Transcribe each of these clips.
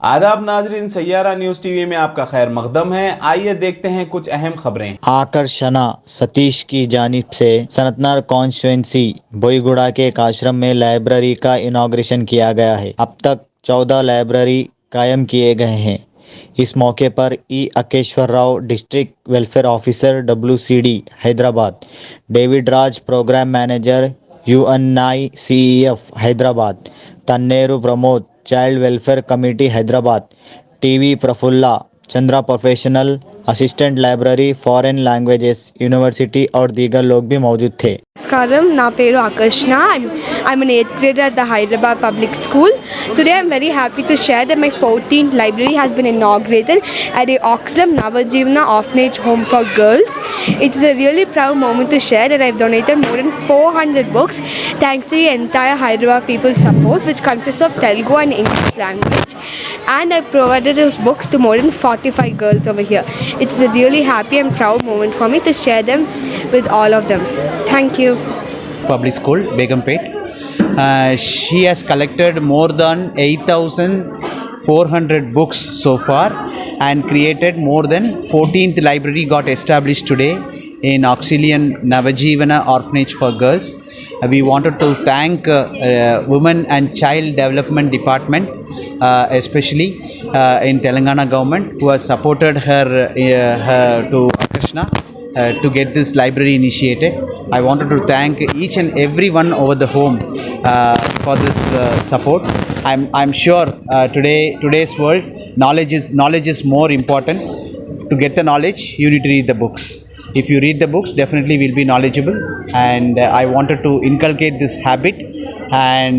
आदाब नाजरीन, Saiyaara news TV में आपका खैर मकदम है। आइए देखते हैं कुछ अहम खबरें। आकर्षणा सतीश की जानिब से सनतनर कॉन्स्टिट्यूंसी बोईगुड़ा के एक आश्रम में लाइब्रेरी का इनॉग्रेशन किया गया है। अब तक 14 लाइब्रेरी कायम किए गए हैं। इस मौके पर Akeshwar Rao, district welfare officer WCD Hyderabad, David Raj, program manager UNICEF Hyderabad, Tanneru Pramod, child welfare committee Hyderabad, TV Prafulla Chandra, professional assistant library foreign languages university और दीगर लोग भी मौजूद थे। Namaskaram, na peru Akarshna. I'm an 8th grader at the Hyderabad Public School. Today I'm very happy to share that my 14th library has been inaugurated at the Oxlam Navajivana Orphanage Home for Girls. It's a really proud moment to share that I've donated more than 400 books thanks to the entire Hyderabad people's support, which consists of Telugu and English language. And I provided those books to more than 45 girls over here. It's a really happy and proud moment for me to share them with all of them. Thank you. Public School, Begumpet. She has collected more than 8,400 books so far and created more than 14th library got established today in Auxilian Navajivana Orphanage for Girls. We wanted to thank Women and Child Development Department, especially in Telangana government, who has supported her to Krishna. To get this library initiated. I wanted to thank each and everyone over the home for this support. I'm sure today's world knowledge is more important. To get the knowledge, you need to read the books. If you read the books, definitely will be knowledgeable. And I wanted to inculcate this habit and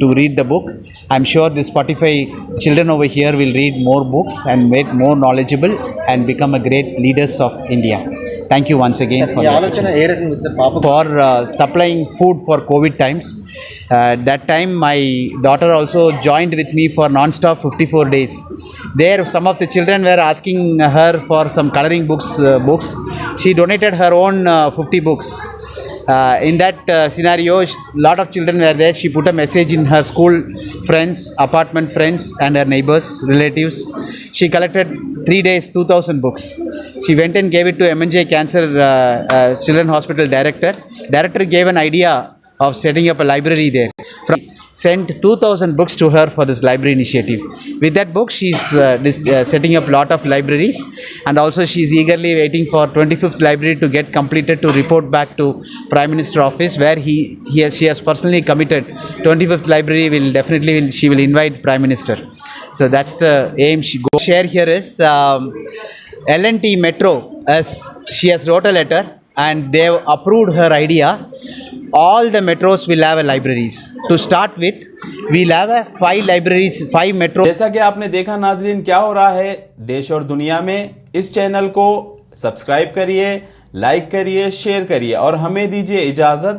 to read the book. I'm sure these 45 children over here will read more books and make more knowledgeable and become a great leaders of India. Thank you once again for supplying food for COVID times. That time my daughter also joined with me for non-stop 54 days. There some of the children were asking her for some coloring books. She donated her own 50 books. In that scenario, lot of children were there. She put a message in her school friends, apartment friends and her neighbors, relatives. She collected 3 days, 2,000 books. She went and gave it to MNJ Cancer Children Hospital director. Director gave an idea of setting up a library there. Sent 2,000 books to her for this library initiative. With that book, she's setting up lot of libraries, and also she's eagerly waiting for 25th library to get completed to report back to Prime Minister office, where she has personally committed 25th library she will invite Prime Minister. So that's the aim. Share here is L&T Metro, as she has wrote a letter and they have approved her idea. All the metros will have a libraries. To start with, we'll have 5 libraries, 5 metros. जैसा कि आपने देखा नाजरीन, क्या हो रहा है देश और दुनिया में। इस चैनल को सब्सक्राइब करिए, लाइक करिए, शेयर करिए और हमें दीजिए इजाज़त।